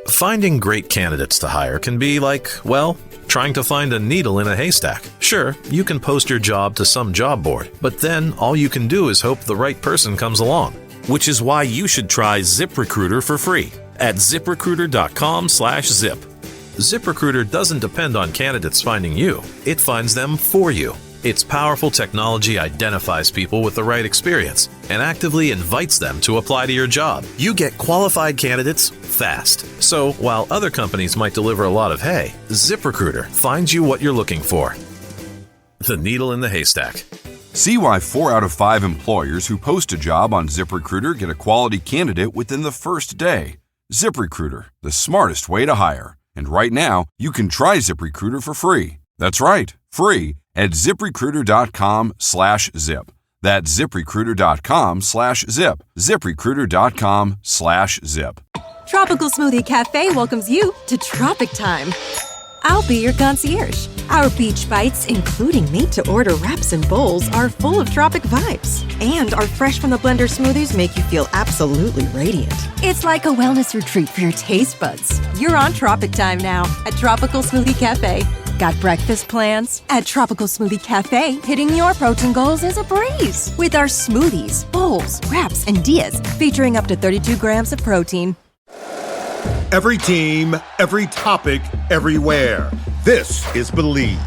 Finding great candidates to hire can be like, well, trying to find a needle in a haystack. Sure, you can post your job to some job board, but then all you can do is hope the right person comes along. Which is why you should try ZipRecruiter for free at ZipRecruiter.com/zip. ZipRecruiter doesn't depend on candidates finding you. It finds them for you. Its powerful technology identifies people with the right experience and actively invites them to apply to your job. You get qualified candidates fast. So while other companies might deliver a lot of hay, ZipRecruiter finds you what you're looking for. The needle in the haystack. See why 4 out of 5 employers who post a job on ZipRecruiter get a quality candidate within the first day. ZipRecruiter, the smartest way to hire. And right now, you can try ZipRecruiter for free. That's right, free at ZipRecruiter.com/zip. That's ZipRecruiter.com/zip. ZipRecruiter.com/zip. Tropical Smoothie Cafe welcomes you to Tropic Time. I'll be your concierge. Our beach bites, including made-to-order wraps and bowls, are full of tropic vibes. And our fresh-from-the-blender smoothies make you feel absolutely radiant. It's like a wellness retreat for your taste buds. You're on Tropic Time now at Tropical Smoothie Cafe. Got breakfast plans? At Tropical Smoothie Cafe, hitting your protein goals is a breeze. With our smoothies, bowls, wraps, and dias featuring up to 32 grams of protein. Every team, every topic, everywhere. This is Believe.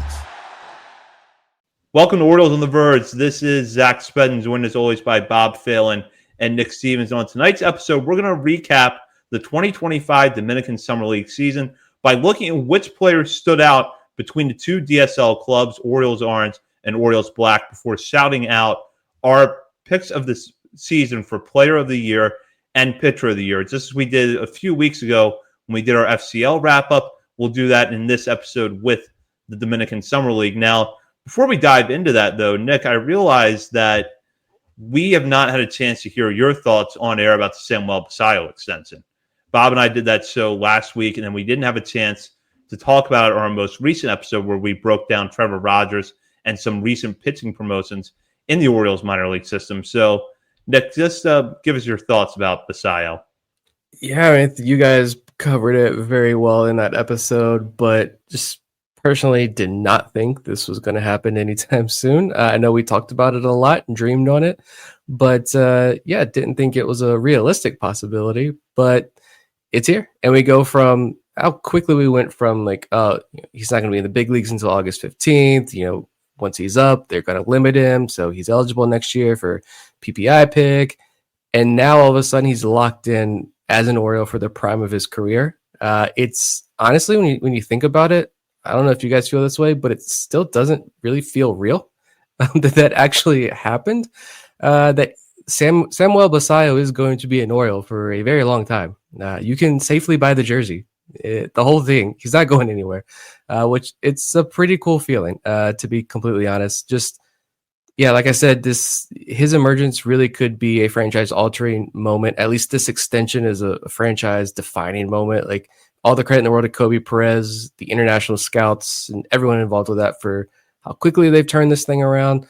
Welcome to Orioles on the Verge. This is Zach Spedden, joined as always by Bob Phelan and Nick Stevens. On tonight's episode, we're going to recap the 2025 Dominican Summer League season by looking at which players stood out between the two DSL clubs, Orioles Orange and Orioles Black, before shouting out our picks of this season for Player of the Year and Pitcher of the Year. Just as we did a few weeks ago when we did our FCL wrap-up, we'll do that in this episode with the Dominican Summer League. Now, before we dive into that, though, Nick, I realized that we have not had a chance to hear your thoughts on air about the Samuel Basallo extension. Bob and I did that show last week, and then we didn't have a chance to talk about it on our most recent episode where we broke down Trevor Rogers and some recent pitching promotions in the Orioles minor league system. So, Nick, just give us your thoughts about Basallo. Yeah, I mean, you guys covered it very well in that episode, but just personally did not think this was going to happen anytime soon. I know we talked about it a lot and dreamed on it, but didn't think it was a realistic possibility, but it's here. And we go from how quickly we went from he's not going to be in the big leagues until August 15th. Once he's up, they're going to limit him. So he's eligible next year for PPI pick. And now all of a sudden he's locked in as an Oriole for the prime of his career. It's honestly, when you think about it, I don't know if you guys feel this way, but it still doesn't really feel real that actually happened. That Samuel Basallo is going to be an Oriole for a very long time. You can safely buy the jersey. The whole thing. He's not going anywhere, which it's a pretty cool feeling, to be completely honest. Just, yeah, like I said, his emergence really could be a franchise-altering moment. At least this extension is a franchise-defining moment. Like, all the credit in the world to Kobe Perez, the international scouts, and everyone involved with that for how quickly they've turned this thing around.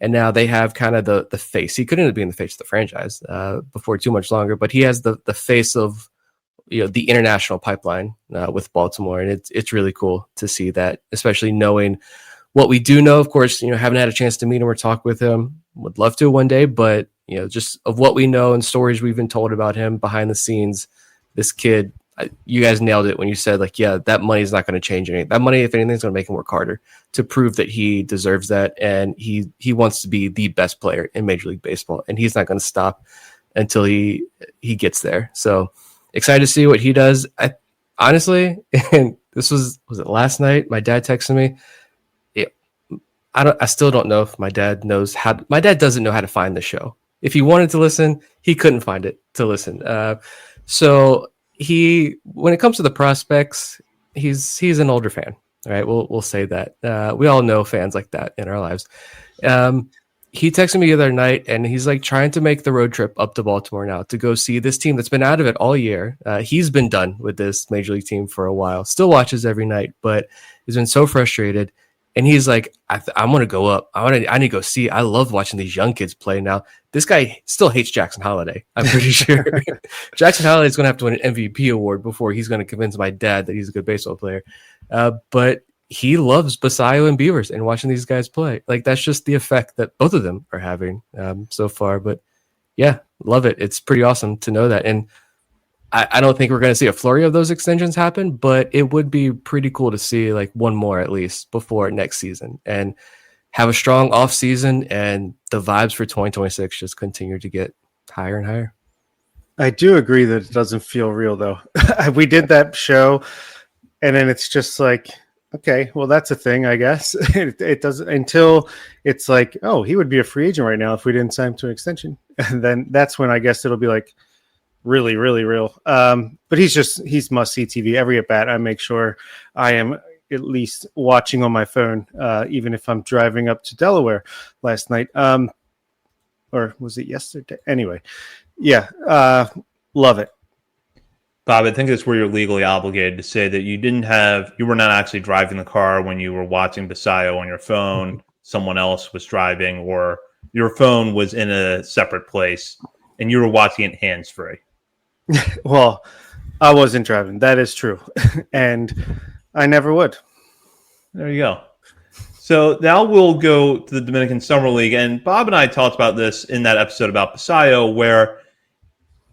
And now they have kind of the face. He couldn't have been the face of the franchise before too much longer, but he has the face of the international pipeline with Baltimore. And it's really cool to see that, especially knowing what we do know. Of course, haven't had a chance to meet him or talk with him. Would love to one day, but just of what we know and stories we've been told about him behind the scenes, this kid, you guys nailed it when you said, that money is not going to change anything. That money, if anything, is going to make him work harder to prove that he deserves that. And he wants to be the best player in Major League Baseball, and he's not going to stop until he gets there. So excited to see what he does. I honestly, and this was it last night? My dad texted me. I still don't know if my dad knows how. My dad doesn't know how to find the show. If he wanted to listen, he couldn't find it to listen. So when it comes to the prospects, he's an older fan. All right, we'll say that. We all know fans like that in our lives. He texted me the other night, and he's trying to make the road trip up to Baltimore now to go see this team that's been out of it all year. He's been done with this Major League team for a while. Still watches every night, but has been so frustrated. And he's like, I'm going to go up. I need to go see. I love watching these young kids play now. This guy still hates Jackson Holliday. I'm pretty sure. Jackson Holliday is going to have to win an MVP award before he's going to convince my dad that he's a good baseball player. But he loves Basayo and Beavers and watching these guys play. Like, that's just the effect that both of them are having so far. But yeah, love it. It's pretty awesome to know that. And I don't think we're going to see a flurry of those extensions happen, but it would be pretty cool to see like one more at least before next season and have a strong off season, and the vibes for 2026 just continue to get higher and higher. I do agree that it doesn't feel real though. We did that show and then it's just like, okay, well, that's a thing, I guess. It doesn't until it's like, oh, he would be a free agent right now if we didn't sign him to an extension. And then that's when I guess it'll be like, really, really real. But he's must-see TV. Every at-bat, I make sure I am at least watching on my phone, even if I'm driving up to Delaware last night. Or was it yesterday? Anyway, yeah, love it. Bob, I think that's where you're legally obligated to say that you were not actually driving the car when you were watching Basayo on your phone. Someone else was driving, or your phone was in a separate place and you were watching it hands-free. Well, I wasn't driving. That is true. And I never would. There you go. So now we'll go to the Dominican Summer League. And Bob and I talked about this in that episode about Basayo, where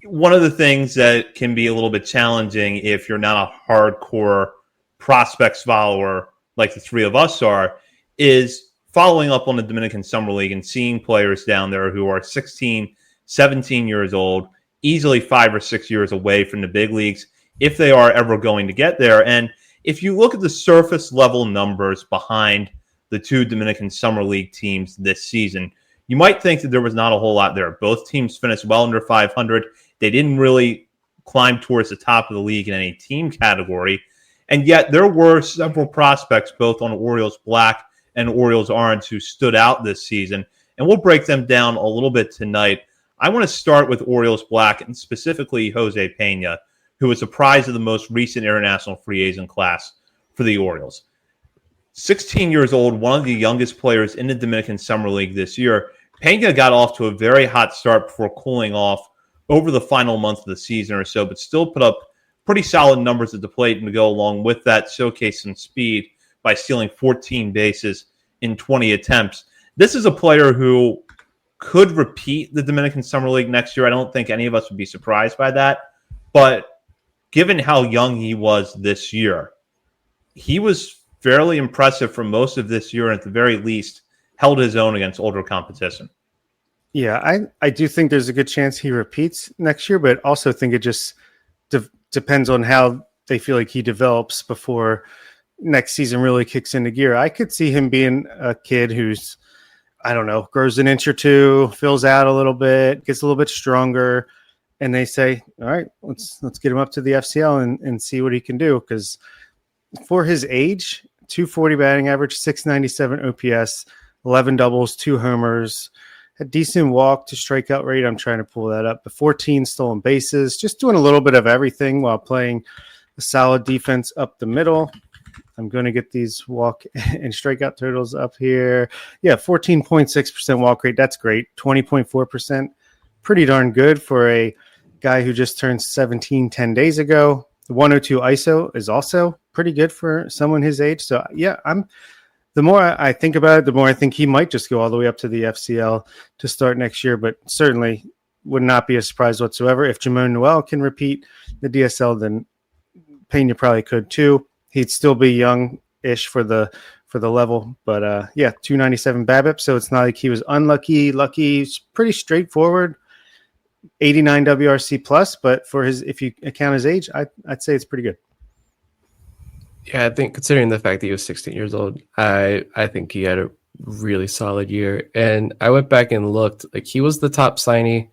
one of the things that can be a little bit challenging if you're not a hardcore prospects follower like the three of us are, is following up on the Dominican Summer League and seeing players down there who are 16, 17 years old, easily 5 or 6 years away from the big leagues, if they are ever going to get there. And if you look at the surface level numbers behind the two Dominican Summer League teams this season, you might think that there was not a whole lot there. Both teams finished well under 500. They didn't really climb towards the top of the league in any team category. And yet there were several prospects, both on Orioles Black and Orioles Orange, who stood out this season. And we'll break them down a little bit tonight. I want to start with Orioles Black, and specifically Jose Pena, who was the prize of the most recent international free agent class for the Orioles. 16 years old, one of the youngest players in the Dominican Summer League this year. Pena got off to a very hot start before cooling off over the final month of the season or so, but still put up pretty solid numbers at the plate, and to go along with that, showcased some speed by stealing 14 bases in 20 attempts. This is a player who could repeat the Dominican Summer League next year. I don't think any of us would be surprised by that. But given how young he was this year, he was fairly impressive for most of this year, and at the very least held his own against older competition. Yeah, I do think there's a good chance he repeats next year, but also think it just depends on how they feel like he develops before next season really kicks into gear. I could see him being a kid who's, I don't know, grows an inch or two, fills out a little bit, gets a little bit stronger, and they say, all right, let's get him up to the FCL and see what he can do. Because for his age, 240 batting average, 697 OPS, 11 doubles, 2 homers, a decent walk to strikeout rate. I'm trying to pull that up. But 14 stolen bases, just doing a little bit of everything while playing a solid defense up the middle. I'm going to get these walk and strikeout totals up here. Yeah, 14.6% walk rate. That's great. 20.4%. Pretty darn good for a guy who just turned 17 10 days ago. The 102 ISO is also pretty good for someone his age. So, yeah, the more I think about it, the more I think he might just go all the way up to the FCL to start next year. But certainly would not be a surprise whatsoever. If Jamon Noel can repeat the DSL, then Pena probably could too. He'd still be young-ish for the level, but yeah, 297 BABIP. So it's not like he was unlucky, lucky. It's pretty straightforward. 89 WRC plus, but for his, if you account his age, I'd say it's pretty good. Yeah, I think considering the fact that he was 16 years old, I think he had a really solid year. And I went back and looked, like he was the top signee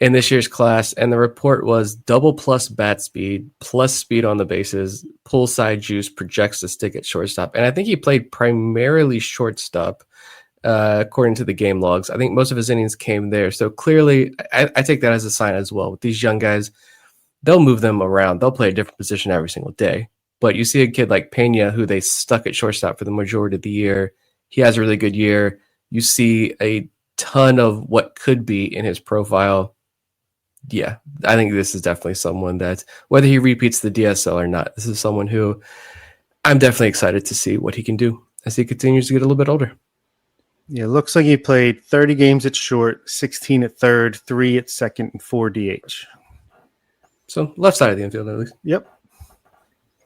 in this year's class, and the report was double plus bat speed, plus speed on the bases, pull side juice, projects to stick at shortstop. And I think he played primarily shortstop, according to the game logs. I think most of his innings came there. So clearly, I take that as a sign as well. With these young guys, they'll move them around. They'll play a different position every single day. But you see a kid like Pena, who they stuck at shortstop for the majority of the year. He has a really good year. You see a ton of what could be in his profile. Yeah, I think this is definitely someone that, whether he repeats the DSL or not, this is someone who I'm definitely excited to see what he can do as he continues to get a little bit older. Yeah, looks like he played 30 games at short, 16 at third, 3 at second, and 4 DH. So left side of the infield, at least. Yep.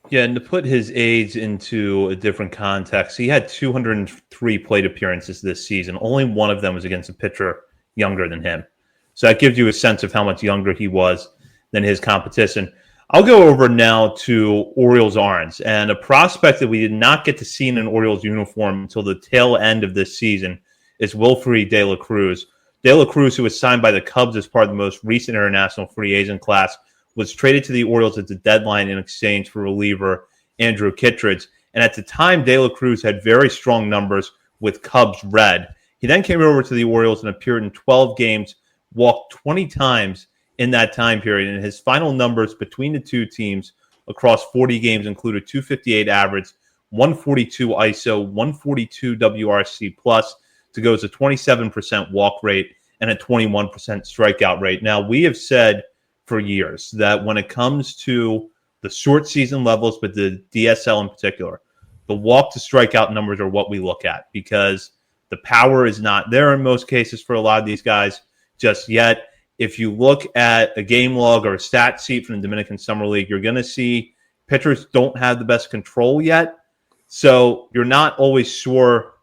Yeah, and to put his age into a different context, he had 203 plate appearances this season. Only one of them was against a pitcher younger than him. So that gives you a sense of how much younger he was than his competition. I'll go over now to Orioles arms, and a prospect that we did not get to see in an Orioles uniform until the tail end of this season is Wilfred De La Cruz. De La Cruz, who was signed by the Cubs as part of the most recent international free agent class, was traded to the Orioles at the deadline in exchange for reliever Andrew Kittredge. And at the time, De La Cruz had very strong numbers with Cubs red. He then came over to the Orioles and appeared in 12 games, walked 20 times in that time period. And his final numbers between the two teams across 40 games included 258 average, 142 ISO, 142 WRC plus, to go as a 27% walk rate and a 21% strikeout rate. Now, we have said for years that when it comes to the short season levels, but the DSL in particular, the walk to strikeout numbers are what we look at, because the power is not there in most cases for a lot of these guys just yet. If you look at a game log or a stat sheet from the Dominican Summer League, you're going to see pitchers don't have the best control yet. So you're not always sure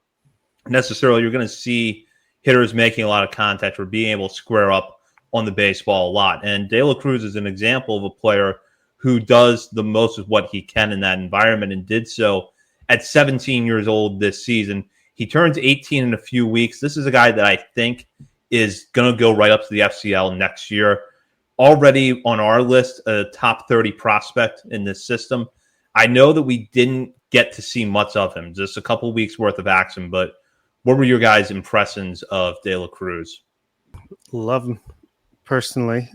necessarily you're going to see hitters making a lot of contact or being able to square up on the baseball a lot. And De La Cruz is an example of a player who does the most of what he can in that environment, and did so at 17 years old this season. He turns 18 in a few weeks. This is a guy that I think is going to go right up to the FCL next year. Already on our list, a top 30 prospect in this system. I know that we didn't get to see much of him, just a couple weeks worth of action, but what were your guys' impressions of De La Cruz? Love him personally.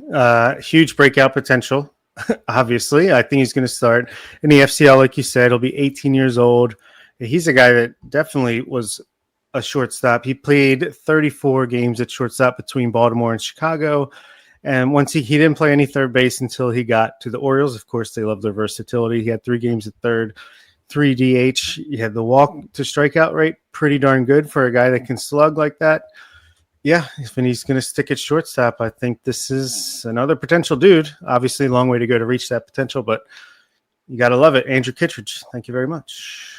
Huge breakout potential, obviously. I think he's going to start in the FCL, like you said. He'll be 18 years old. He's a guy that definitely was a shortstop. He played 34 games at shortstop between Baltimore and Chicago. And once he didn't play any third base until he got to the Orioles. Of course, they love their versatility. He had 3 games at third, 3 DH. He had the walk to strikeout rate, pretty darn good for a guy that can slug like that. Yeah, if he's going to stick at shortstop, I think this is another potential dude. Obviously, a long way to go to reach that potential, but you got to love it. Andrew Kittredge, thank you very much.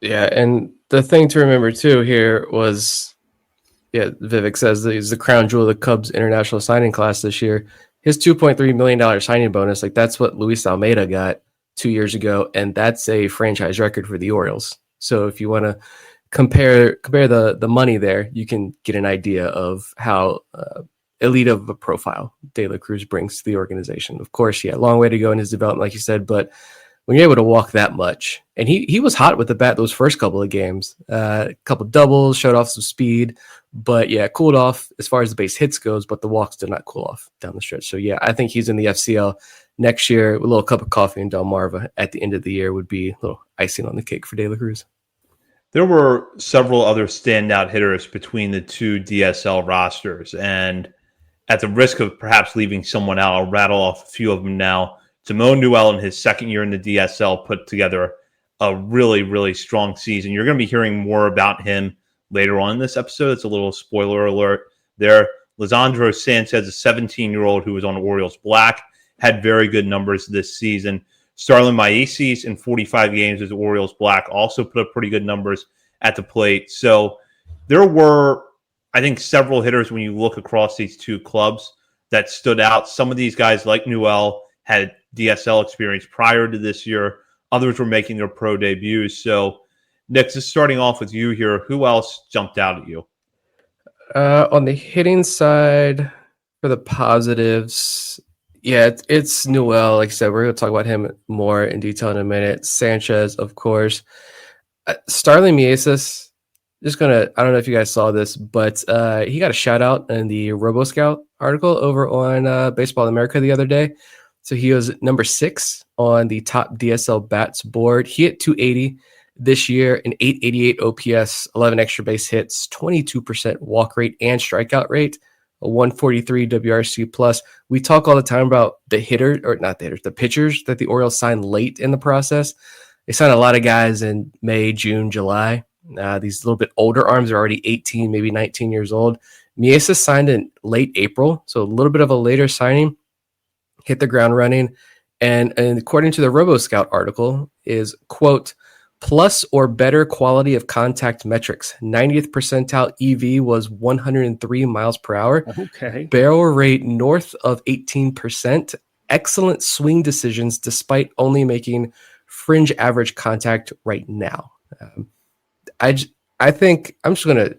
Yeah, and the thing to remember too here was, Vivek says that he's the crown jewel of the Cubs international signing class this year. His $2.3 million signing bonus, like that's what Luis Almeida got 2 years ago, and that's a franchise record for the Orioles. So if you want to compare the money there, you can get an idea of how elite of a profile De La Cruz brings to the organization. Of course, long way to go in his development, like you said, but when you're able to walk that much, and he was hot with the bat those first couple of games, a couple doubles, showed off some speed, but cooled off as far as the base hits goes, but the walks did not cool off down the stretch. So I think he's in the FCL next year. A little cup of coffee in Delmarva at the end of the year would be a little icing on the cake for De La Cruz. There were several other standout hitters between the two DSL rosters, and at the risk of perhaps leaving someone out, I'll rattle off a few of them now. Timon Newell, in his second year in the DSL, put together a really, really strong season. You're going to be hearing more about him later on in this episode. It's a little spoiler alert there. Lisandro Sanchez, a 17-year-old who was on Orioles Black, had very good numbers this season. Starlin Maisis, in 45 games as Orioles Black, also put up pretty good numbers at the plate. So there were, I think, several hitters when you look across these two clubs that stood out. Some of these guys, like Newell, had DSL experience prior to this year. Others were making their pro debuts. So, Nick, just starting off with you here, who else jumped out at you? On the hitting side, for the positives, it's Newell. Like I said, we're going to talk about him more in detail in a minute. Sanchez, of course. Starling Mieses, I don't know if you guys saw this, but he got a shout out in the RoboScout article over on Baseball America the other day. So he was number 6 on the top DSL bats board. He hit 280 this year, an 888 OPS, 11 extra base hits, 22% walk rate and strikeout rate, a 143 WRC plus. We talk all the time about the pitchers that the Orioles signed late in the process. They signed a lot of guys in May, June, July. These little bit older arms are already 18, maybe 19 years old. Miesa signed in late April, so a little bit of a later signing, hit the ground running. And according to the RoboScout article is, quote, plus or better quality of contact metrics. 90th percentile EV was 103 miles per hour. Okay. Barrel rate north of 18%. Excellent swing decisions despite only making fringe average contact right now. I think I'm just going to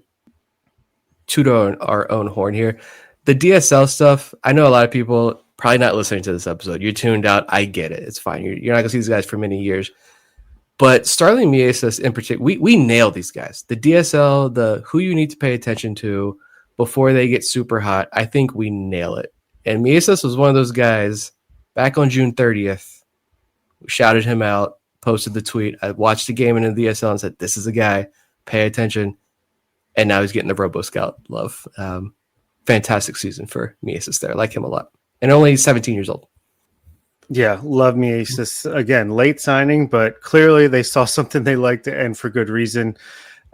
toot our own horn here. The DSL stuff, I know a lot of people probably not listening to this episode. You're tuned out. I get it. It's fine. You're not going to see these guys for many years. But Starling Miesas in particular, we nail these guys. The DSL, the who you need to pay attention to before they get super hot, I think we nail it. And Miesas was one of those guys back on June 30th. We shouted him out, posted the tweet. I watched the game in the DSL and said, this is a guy, pay attention. And now he's getting the RoboScout love. Fantastic season for Miesas there. I like him a lot. And only 17 years old. Yeah, love Miesas. Again, late signing, but clearly they saw something they liked and for good reason.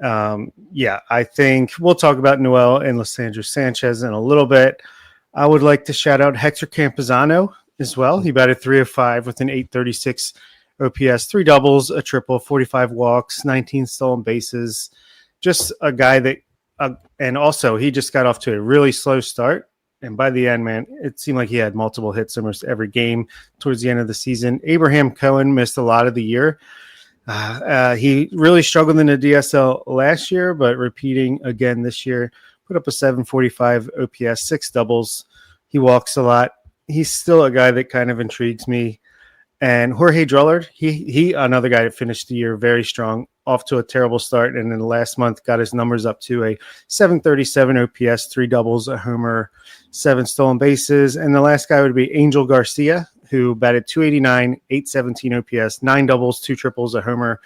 I think we'll talk about Noel and Lysandro Sanchez in a little bit. I would like to shout out Hector Campuzano as well. He batted 3 of 5 with an 836 OPS, 3 doubles, a triple, 45 walks, 19 stolen bases. Just a guy that, and also he just got off to a really slow start. And by the end, man, it seemed like he had multiple hits almost every game towards the end of the season. Abraham Cohen missed a lot of the year. He really struggled in the DSL last year, but repeating again this year, put up a 745 OPS, 6 doubles. He walks a lot. He's still a guy that kind of intrigues me. And Jorge Drullard, he another guy that finished the year very strong, off to a terrible start, and then last month got his numbers up to a 737 OPS, 3 doubles, a homer, 7 stolen bases. And the last guy would be Angel Garcia, who batted 289, 817 OPS, 9 doubles, 2 triples, a homer,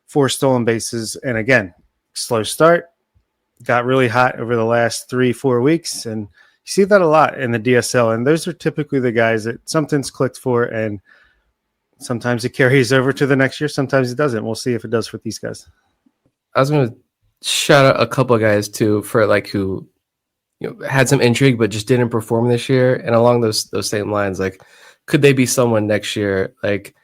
4 stolen bases. And again, slow start, got really hot over the last 3-4 weeks, and you see that a lot in the DSL. And those are typically the guys that something's clicked for, and sometimes it carries over to the next year. Sometimes it doesn't. We'll see if it does for these guys. I was going to shout out a couple of guys too for like who had some intrigue but just didn't perform this year. And along those same lines, like could they be someone next year? Like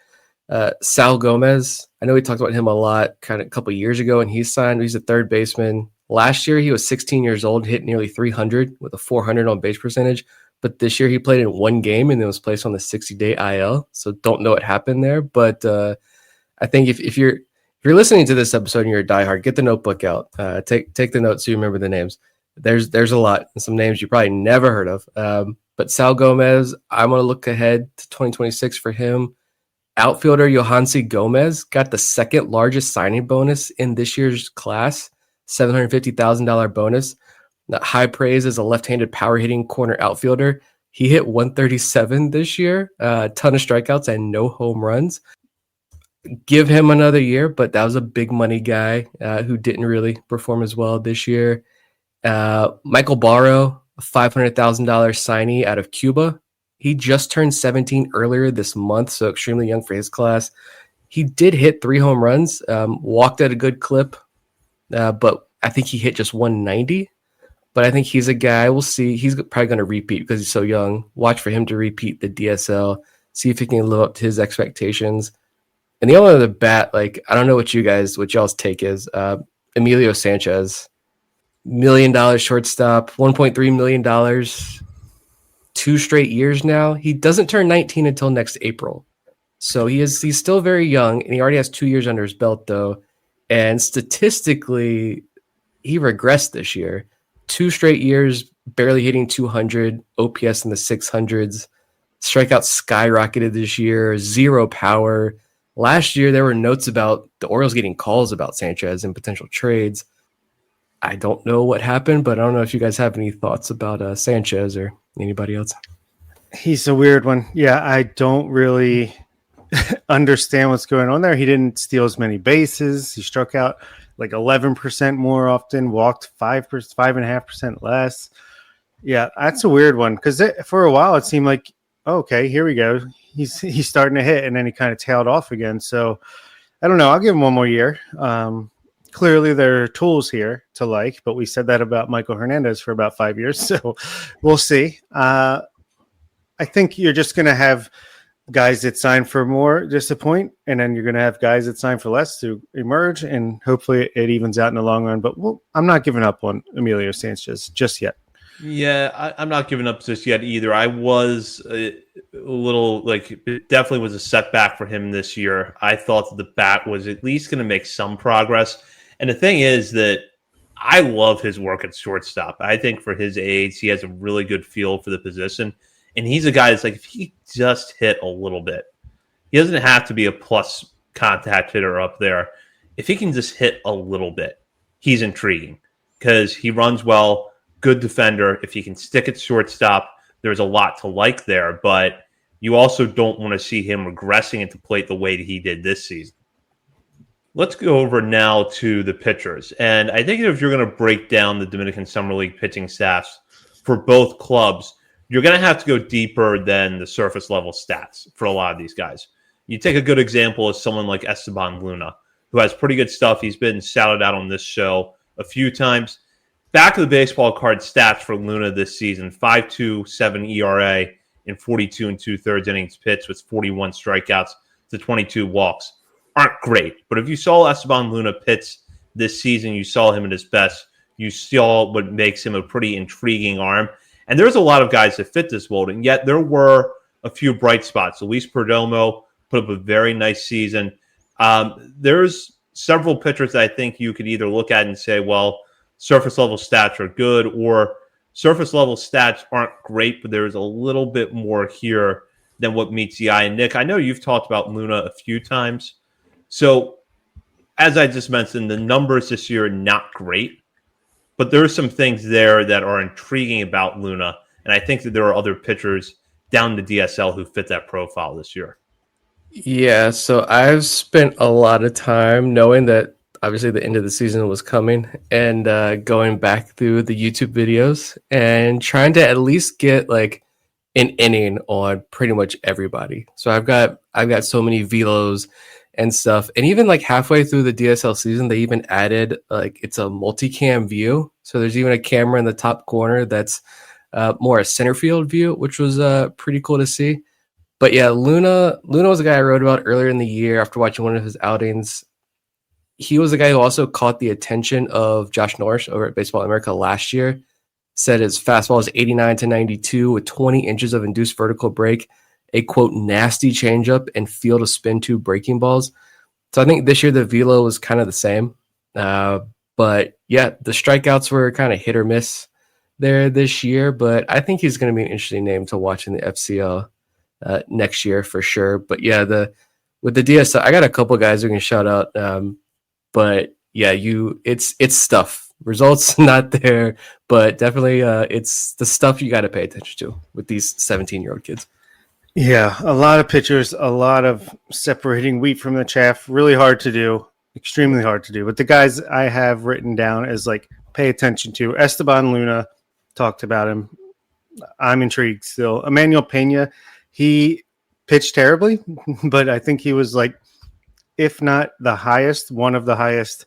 Sal Gomez. I know we talked about him a lot kind of a couple of years ago, and he's signed. He's a third baseman. Last year he was 16 years old, hit nearly 300 with a 400 on base percentage. But this year he played in 1 game and then was placed on the 60-day IL. So don't know what happened there. But I think if you're listening to this episode and you're a diehard, get the notebook out. Take the notes so you remember the names. There's a lot, and some names you probably never heard of. But Sal Gomez, I'm going to look ahead to 2026 for him. Outfielder Yohansi Gomez got the second largest signing bonus in this year's class, $750,000 bonus. High praise as a left-handed power-hitting corner outfielder. He hit 137 this year, a ton of strikeouts and no home runs. Give him another year, but that was a big money guy who didn't really perform as well this year. Michael Barrow, a $500,000 signee out of Cuba. He just turned 17 earlier this month, so extremely young for his class. He did hit 3 home runs, walked at a good clip, but I think he hit just 190. But I think he's a guy, we'll see. He's probably going to repeat because he's so young. Watch for him to repeat the DSL, see if he can live up to his expectations. And the only other bat, like, I don't know what y'all's take is. Emilio Sanchez, $1 million shortstop, $1.3 million, 2 straight years now. He doesn't turn 19 until next April. So he's still very young, and he already has 2 years under his belt, though. And statistically, he regressed this year. 2 straight years, barely hitting 200, OPS in the 600s. Strikeouts skyrocketed this year, 0 power. Last year, there were notes about the Orioles getting calls about Sanchez and potential trades. I don't know what happened, but I don't know if you guys have any thoughts about Sanchez or anybody else. He's a weird one. Yeah, I don't really understand what's going on there. He didn't steal as many bases. He struck out like 11% more often, walked 5.5% less. Yeah, that's a weird one because for a while it seemed like, okay, here we go. He's starting to hit, and then he kind of tailed off again. So I don't know. I'll give him one more year. Clearly, there are tools here to like, but we said that about Michael Hernandez for about 5 years, so we'll see. I think you're just going to have guys that sign for more disappoint, and then you're going to have guys that sign for less to emerge, and hopefully it evens out in the long run. But I'm not giving up on Emilio Sanchez just yet. Yeah, I'm not giving up just yet either. I was a little like it definitely was a setback for him this year. I thought that the bat was at least going to make some progress. And the thing is that I love his work at shortstop. I think for his age, he has a really good feel for the position. And he's a guy that's like, if he just hit a little bit, he doesn't have to be a plus contact hitter up there. If he can just hit a little bit, he's intriguing because he runs well. Good defender. If he can stick at shortstop, there's a lot to like there, but you also don't want to see him regressing at the plate the way that he did this season. Let's go over now to the pitchers. And I think if you're going to break down the Dominican Summer League pitching staffs for both clubs, you're going to have to go deeper than the surface level stats for a lot of these guys. You take a good example of someone like Esteban Luna, who has pretty good stuff. He's been shouted out on this show a few times. Back of the baseball card stats for Luna this season: 5.27 ERA in 42 2/3 innings pitched with 41 strikeouts to 22 walks. Aren't great, but if you saw Esteban Luna pitch this season, you saw him at his best. You saw what makes him a pretty intriguing arm. And there's a lot of guys that fit this mold, and yet there were a few bright spots. Luis Perdomo put up a very nice season. There's several pitchers that I think you could either look at and say, well, surface level stats are good, or surface level stats aren't great, but there's a little bit more here than what meets the eye. And Nick, I know you've talked about Luna a few times. So as I just mentioned, the numbers this year are not great, but there are some things there that are intriguing about Luna. And I think that there are other pitchers down the DSL who fit that profile this year. Yeah, so I've spent a lot of time knowing that obviously the end of the season was coming, and going back through the YouTube videos and trying to at least get like an inning on pretty much everybody. So I've got so many velos and stuff, and even like halfway through the DSL season, they even added like it's a multicam view. So there's even a camera in the top corner that's more a center field view, which was pretty cool to see. But yeah, Luna was a guy I wrote about earlier in the year after watching one of his outings. He was the guy who also caught the attention of Josh Norris over at Baseball America last year. Said his fastball is 89 to 92 with 20 inches of induced vertical break, a quote nasty changeup, and field of spin 2 breaking balls. So I think this year the velo was kind of the same. But yeah, the strikeouts were kind of hit or miss there this year. But I think he's going to be an interesting name to watch in the FCL next year for sure. But yeah, with the DSL, I got a couple guys we can shout out. But yeah, it's stuff. Results not there, but definitely it's the stuff you got to pay attention to with these 17-year-old kids. Yeah, a lot of pitchers, a lot of separating wheat from the chaff. Really hard to do, extremely hard to do. But the guys I have written down is like pay attention to. Esteban Luna, talked about him. I'm intrigued still. Emmanuel Pena, he pitched terribly, but I think he was like, if not the highest, one of the highest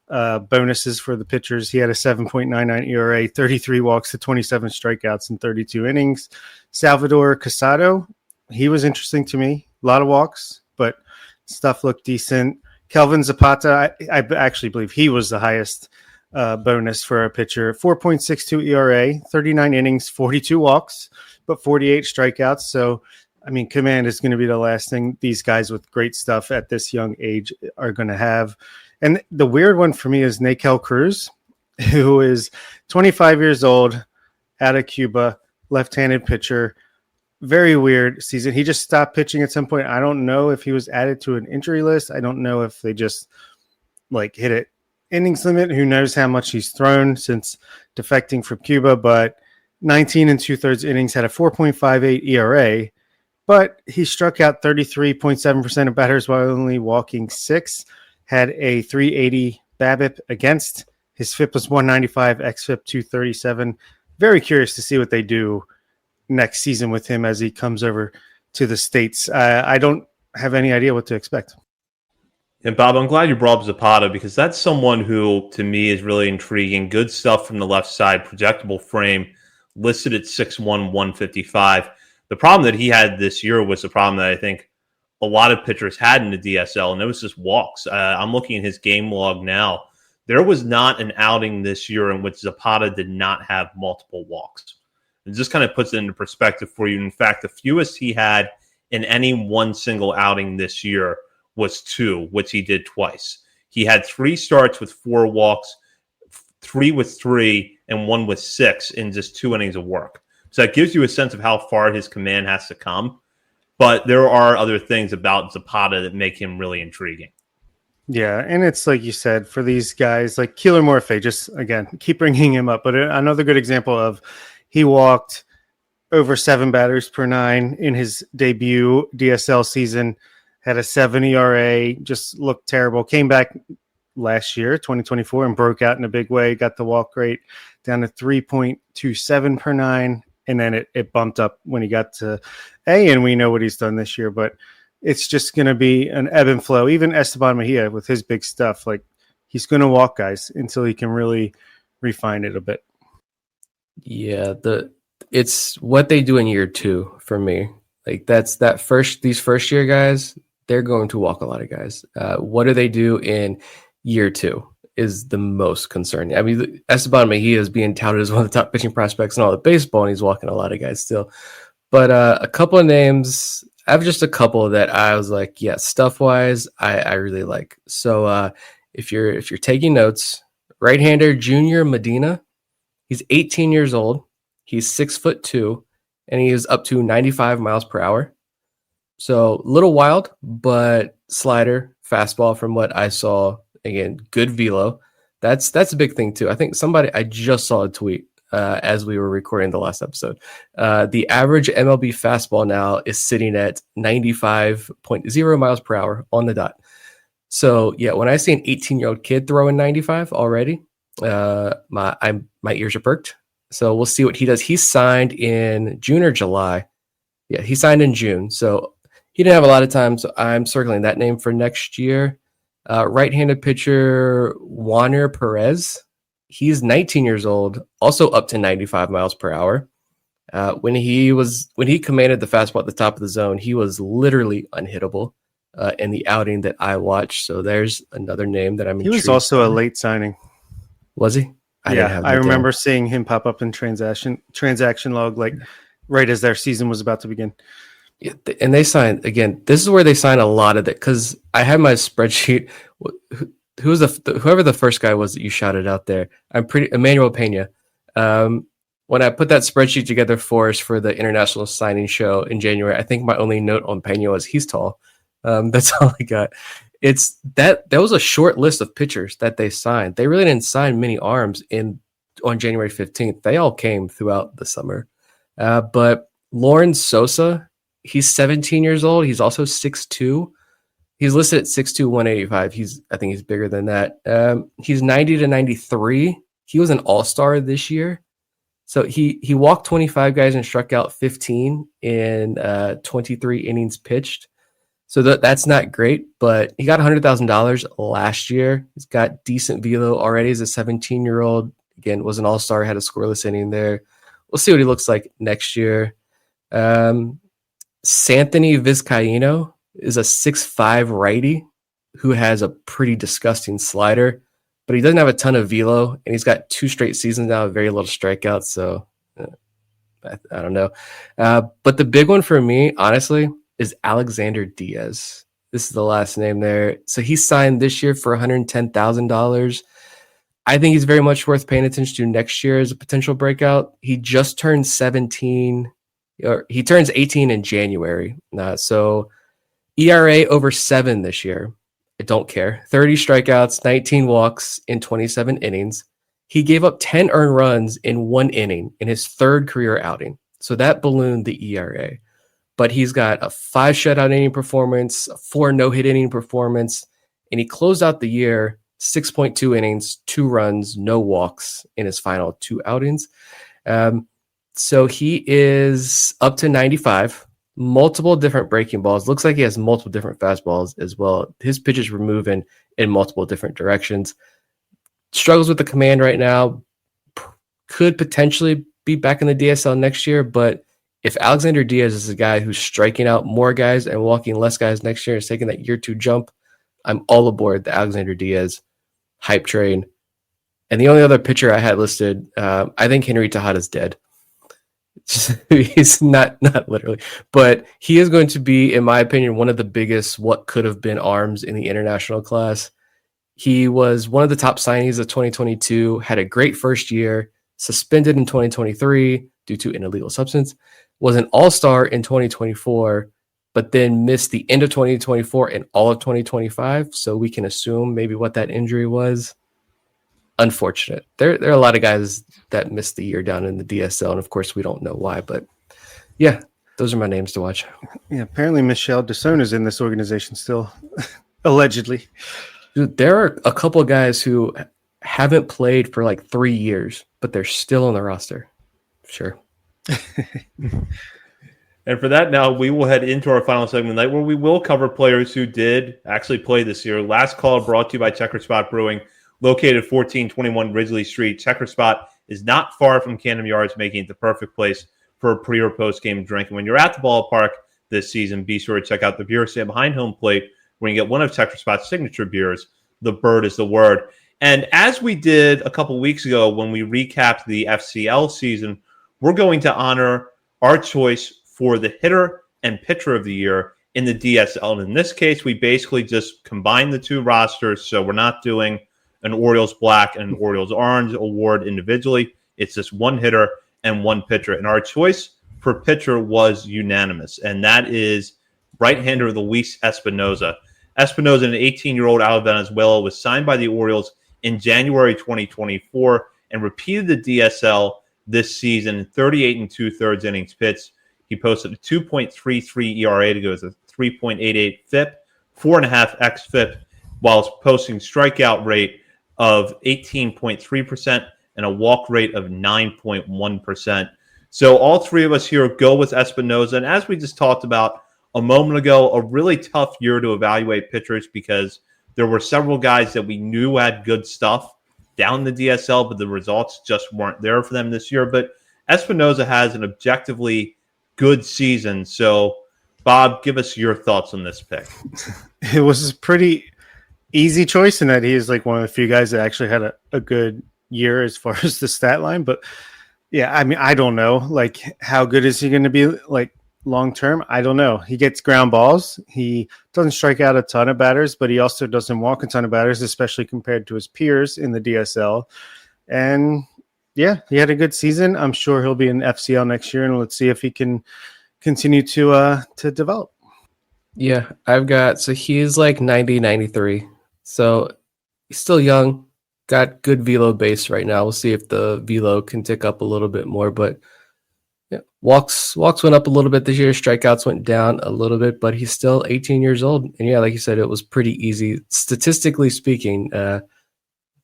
bonuses for the pitchers. He had a 7.99 ERA, 33 walks to 27 strikeouts in 32 innings. Salvador Casado, he was interesting to me. A lot of walks, but stuff looked decent. Kelvin Zapata, I actually believe he was the highest bonus for a pitcher. 4.62 ERA, 39 innings, 42 walks, but 48 strikeouts. So, I mean, command is going to be the last thing these guys with great stuff at this young age are going to have. And the weird one for me is Nakel Cruz, who is 25 years old, out of Cuba, left-handed pitcher. Very weird season. He just stopped pitching at some point. I don't know if he was added to an injury list. I don't know if they just like hit it innings limit. Who knows how much he's thrown since defecting from Cuba, but 19 and 2/3 innings, had a 4.58 ERA, but he struck out 33.7% of batters while only walking 6, had a 380 BABIP against. His FIP was 195, xFIP 237. Very curious to see what they do next season with him as he comes over to the States. I don't have any idea what to expect. And Bob, I'm glad you brought up Zapata because that's someone who, to me, is really intriguing. Good stuff from the left side, projectable frame, listed at 6'1", 155. The problem that he had this year was the problem that I think a lot of pitchers had in the DSL, and it was just walks. I'm looking at his game log now. There was not an outing this year in which Zapata did not have multiple walks. It just kind of puts it into perspective for you. In fact, the fewest he had in any one single outing this year was 2, which he did twice. He had 3 starts with 4 walks, 3 with 3, and 1 with 6 in just 2 innings of work. So that gives you a sense of how far his command has to come. But there are other things about Zapata that make him really intriguing. Yeah, and it's like you said, for these guys, like Keeler Morphe, just, again, keep bringing him up. But another good example of he walked over 7 batters per 9 in his debut DSL season, had a 7 ERA, just looked terrible. Came back last year, 2024, and broke out in a big way. Got the walk rate down to 3.27 per 9, and then it bumped up when he got to A, and we know what he's done this year. But it's just going to be an ebb and flow. Even Esteban Mejia with his big stuff, like he's going to walk guys until he can really refine it a bit. Yeah, it's what they do in year 2 for me. Like these first year guys, they're going to walk a lot of guys. What do they do in year 2 is the most concerning. I mean, Esteban Mejia is being touted as one of the top pitching prospects in all of baseball, and he's walking a lot of guys still. But a couple of names, I have just a couple that I was like, yeah, stuff wise, I really like. So if you're taking notes, right-hander Junior Medina, he's 18 years old, he's 6'2", and he is up to 95 miles per hour. So a little wild, but slider, fastball from what I saw. Again, good velo. That's a big thing too. I think I just saw a tweet as we were recording the last episode. The average MLB fastball now is sitting at 95.0 miles per hour on the dot. So yeah, when I see an 18-year-old kid throwing 95 already, my ears are perked. So we'll see what he does. He signed in June or July. Yeah, he signed in June. So he didn't have a lot of time. So I'm circling that name for next year. Right-handed pitcher Juaner Perez. He's 19 years old, also up to 95 miles per hour. When he commanded the fastball at the top of the zone, he was literally unhittable in the outing that I watched. So there's another name that I'm He was also a late signing. Was he? I remember seeing him pop up in transaction log, like right as their season was about to begin. Yeah, and they signed again. This is where they sign a lot of it because I had my spreadsheet. Whoever the first guy was that you shouted out there. Emmanuel Pena. When I put that spreadsheet together for us for the international signing show in January, I think my only note on Pena was he's tall. That's all I got. It's that was a short list of pitchers that they signed. They really didn't sign many arms on January 15th. They all came throughout the summer. But Lauren Sosa, he's 17 years old. He's also 6'2". He's listed at 6'2", 185. I think he's bigger than that. He's 90 to 93. He was an all-star this year. So he walked 25 guys and struck out 15 in 23 innings pitched. So that's not great, but he got $100,000 last year. He's got decent velo already as a 17-year-old. Again, was an all-star, had a scoreless inning there. We'll see what he looks like next year. Santhony Vizcaíno is a 6'5" righty who has a pretty disgusting slider, but he doesn't have a ton of velo, and he's got 2 straight seasons now of very little strikeouts, so I don't know. But the big one for me, honestly, is Alexander Diaz. This is the last name there. So he signed this year for $110,000. I think he's very much worth paying attention to next year as a potential breakout. He just turned 17, or he turns 18 in January. So ERA over 7 this year. I don't care. 30 strikeouts, 19 walks in 27 innings. He gave up 10 earned runs in 1 inning in his third career outing. So that ballooned the ERA. But he's got a 5 shutout inning performance, a 4 no-hit inning performance, and he closed out the year 6.2 innings, 2 runs, no walks in his final 2 outings. So he is up to 95, multiple different breaking balls. Looks like he has multiple different fastballs as well. His pitches were moving in multiple different directions. Struggles with the command right now. Could potentially be back in the DSL next year, but if Alexander Diaz is a guy who's striking out more guys and walking less guys next year and taking that year 2 jump, I'm all aboard the Alexander Diaz hype train. And the only other pitcher I had listed, I think Henry Tejada's dead. He's not literally, but he is going to be, in my opinion, one of the biggest what could have been arms in the international class. He was one of the top signees of 2022, had a great first year, suspended in 2023 due to an illegal substance, was an all-star in 2024, but then missed the end of 2024 and all of 2025. So we can assume maybe what that injury was. Unfortunate. There are a lot of guys that missed the year down in the DSL, and of course we don't know why, but yeah, those are my names to watch. Yeah, apparently Michelle Desone is in this organization still, allegedly. Dude, there are a couple of guys who haven't played for like 3 years, but they're still on the roster. Sure. And for that, now we will head into our final segment tonight, where we will cover players who did actually play this year. Last call brought to you by Checker Spot Brewing, located 1421 Ridgely Street. Checker Spot is not far from Camden Yards, making it the perfect place for a pre- or post-game drink. And when you're at the ballpark this season, be sure to check out the beer stand behind home plate, where you get one of Checker Spot's signature beers, The Bird is the Word. And as we did a couple weeks ago when we recapped the FCL season, we're going to honor our choice for the hitter and pitcher of the year in the DSL. And in this case, we basically just combined the 2 rosters, so we're not doing an Orioles Black and an Orioles Orange award individually. It's just one hitter and one pitcher. And our choice for pitcher was unanimous, and that is right-hander Luis Espinoza. Espinoza, an 18-year-old out of Venezuela, was signed by the Orioles in January 2024 and repeated the DSL this season in 38 2/3 innings pitched. He posted a 2.33 ERA to go with a 3.88 FIP, 4.5 xFIP, while posting strikeout rate of 18.3% and a walk rate of 9.1%. So all 3 of us here go with Espinoza. And as we just talked about a moment ago, a really tough year to evaluate pitchers because there were several guys that we knew had good stuff down the DSL, but the results just weren't there for them this year. But Espinoza has an objectively good season. So, Bob, give us your thoughts on this pick. It was a pretty easy choice in that he is like one of the few guys that actually had a good year as far as the stat line. But yeah, I mean, I don't know. Like, how good is he going to be like long term? I don't know. He gets ground balls. He doesn't strike out a ton of batters, but he also doesn't walk a ton of batters, especially compared to his peers in the DSL. And yeah, he had a good season. I'm sure he'll be in FCL next year, and let's see if he can continue to develop. Yeah, so he's like 90, 93. So he's still young, got good velo base right now. We'll see if the velo can tick up a little bit more, but yeah, walks went up a little bit this year. Strikeouts went down a little bit, but he's still 18 years old. And yeah, like you said, it was pretty easy, statistically speaking,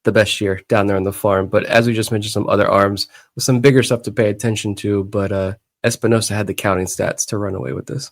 the best year down there on the farm. But as we just mentioned, some other arms with some bigger stuff to pay attention to. But Espinosa had the counting stats to run away with this.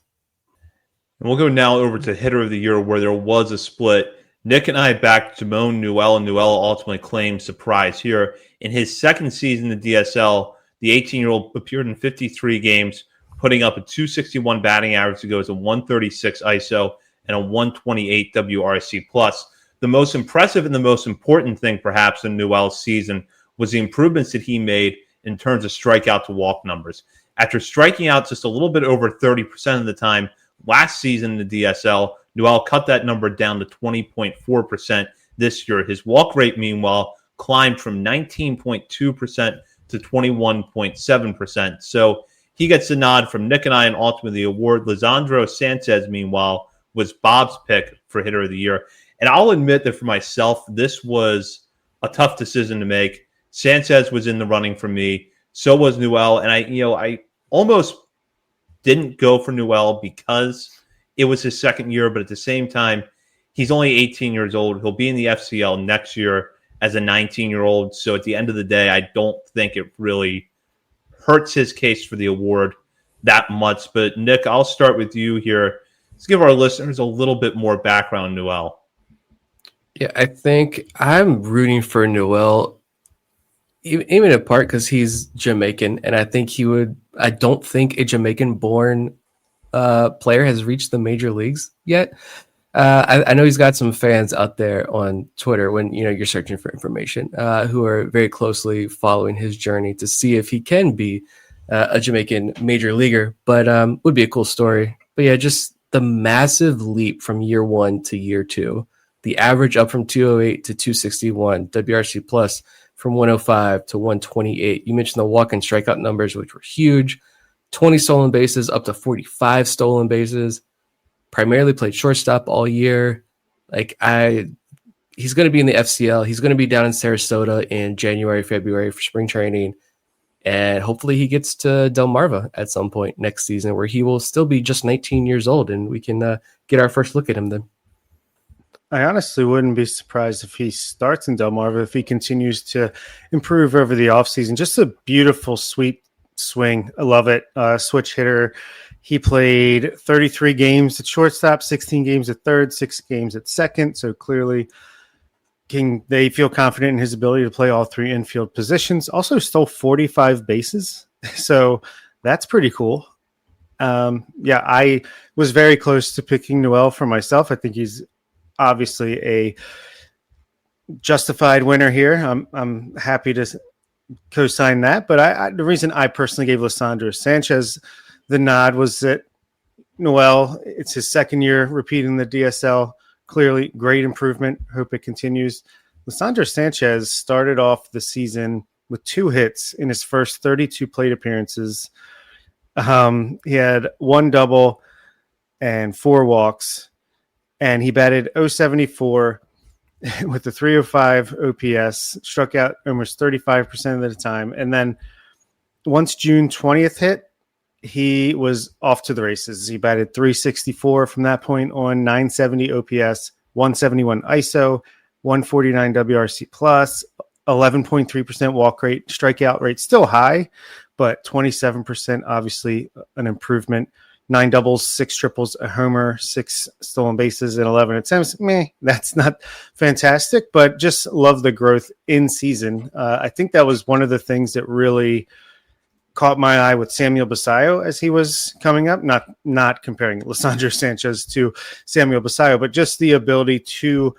And we'll go now over to hitter of the year, where there was a split. Nick and I backed Jamon Newell, and Newell ultimately claimed surprise here. In his second season in the DSL, the 18-year-old appeared in 53 games, putting up a 261 batting average to go as a 136 ISO and a 128 WRC+. The most impressive and the most important thing, perhaps, in Newell's season was the improvements that he made in terms of strikeout to walk numbers. After striking out just a little bit over 30% of the time last season in the DSL, Newell cut that number down to 20.4% this year. His walk rate, meanwhile, climbed from 19.2% to 21.7%. So he gets a nod from Nick and I, and ultimately the award. Lisandro Sanchez, meanwhile, was Bob's pick for hitter of the year. And I'll admit that for myself, this was a tough decision to make. Sanchez was in the running for me. So was Newell. And I almost didn't go for Newell because it was his second year, but at the same time, he's only 18 years old. He'll be in the FCL next year as a 19-year-old. So at the end of the day, I don't think it really hurts his case for the award that much. But Nick, I'll start with you here. Let's give our listeners a little bit more background on Newell. Yeah, I think I'm rooting for Newell, even in part because he's Jamaican, and I think I don't think a Jamaican-born player has reached the major leagues yet. I know he's got some fans out there on Twitter when you're searching for information who are very closely following his journey to see if he can be a Jamaican major leaguer. But would be a cool story. But yeah, just the massive leap from year one to year two, the average up from 208 to 261, WRC plus from 105 to 128. You mentioned the walk and strikeout numbers, which were huge. 20 stolen bases up to 45 stolen bases. Primarily played shortstop all year. He's going to be in the FCL. He's going to be down in Sarasota in January, February for spring training. And hopefully he gets to Delmarva at some point next season where he will still be just 19 years old and we can get our first look at him then. I honestly wouldn't be surprised if he starts in Delmarva if he continues to improve over the offseason. Just a beautiful, sweet swing. I love it. Switch hitter. He played 33 games at shortstop, 16 games at third, 6 games at second. So clearly they feel confident in his ability to play all 3 infield positions. Also stole 45 bases. So that's pretty cool. I was very close to picking Newell for myself. I think he's obviously a justified winner here. I'm happy to co-sign that. But the reason I personally gave Lisandro Sanchez the nod was that Newell, it's his second year repeating the DSL. Clearly, great improvement. Hope it continues. Lisandro Sanchez started off the season with 2 hits in his first 32 plate appearances. He had 1 double and 4 walks, and he batted .074 with the 305 OPS, struck out almost 35% of the time. And then once June 20th hit, he was off to the races. He batted .364 from that point on, 970 OPS, 171 ISO, 149 WRC plus, 11.3% walk rate, strikeout rate still high, but 27%, obviously an improvement. 9 doubles, 6 triples, a homer, 6 stolen bases, and 11 attempts. That's not fantastic, but just love the growth in season. I think that was one of the things that really caught my eye with Samuel Basayo as he was coming up. Not comparing Lisandro Sanchez to Samuel Basayo, but just the ability to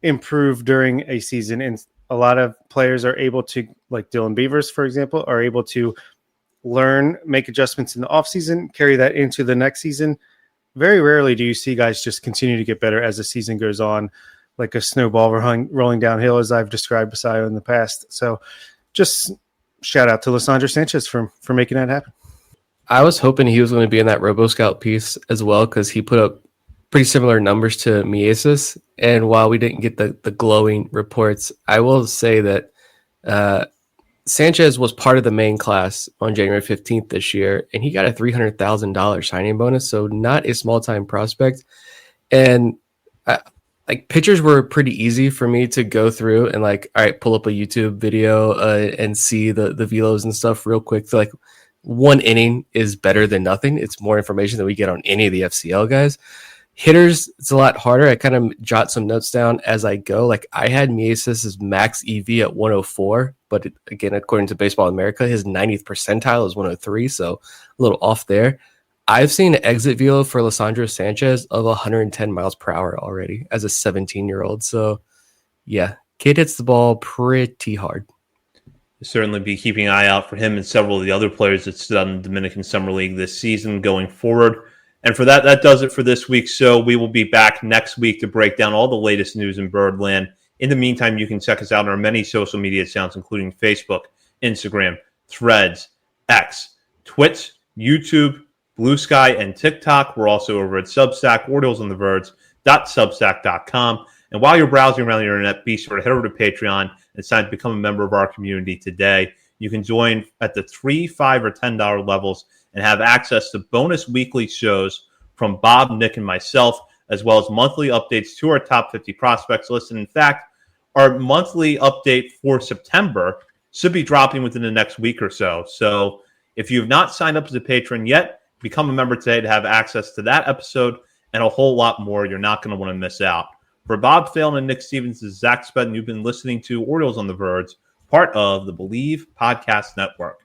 improve during a season. And a lot of players are able to, like Dylan Beavers, for example, are able to learn, make adjustments in the offseason, carry that into the next season. Very rarely do you see guys just continue to get better as the season goes on, like a snowball rolling downhill, as I've described Basayo in the past. So just shout out to Lisandro Sanchez for making that happen. I was hoping he was going to be in that RoboScout piece as well because he put up pretty similar numbers to Mieses. And while we didn't get the glowing reports, I will say that Sanchez was part of the main class on January 15th this year, and he got a $300,000 signing bonus, so not a small-time prospect. And pitchers were pretty easy for me to go through and all right, pull up a YouTube video and see the velos and stuff real quick. So 1 inning is better than nothing. It's more information than we get on any of the FCL guys. Hitters, it's a lot harder. I kind of jot some notes down as I go. I had Mieses' max EV at 104, but again, according to Baseball America, his 90th percentile is 103, so a little off there. I've seen an exit velo for Lisandro Sanchez of 110 miles per hour already as a 17-year-old. So, yeah, kid hits the ball pretty hard. Certainly be keeping an eye out for him and several of the other players that stood on the Dominican Summer League this season going forward. And for that does it for this week. So we will be back next week to break down all the latest news in Birdland. In the meantime, you can check us out on our many social media accounts, including Facebook, Instagram, Threads, X, Twitch, YouTube, Blue Sky, and TikTok. We're also over at Substack, OriolesOnTheVerge.substack.com. And while you're browsing around the internet, be sure to head over to Patreon and sign to become a member of our community today. You can join at the $3, $5, or $10 levels and have access to bonus weekly shows from Bob, Nick, and myself, as well as monthly updates to our top 50 prospects list. And in fact, our monthly update for September should be dropping within the next week or so. So if you have not signed up as a patron yet, become a member today to have access to that episode and a whole lot more. You're not going to want to miss out. For Bob Phelan and Nick Stevens, this is Zach Spedden. You've been listening to Orioles on the Verge, part of the Believe Podcast Network.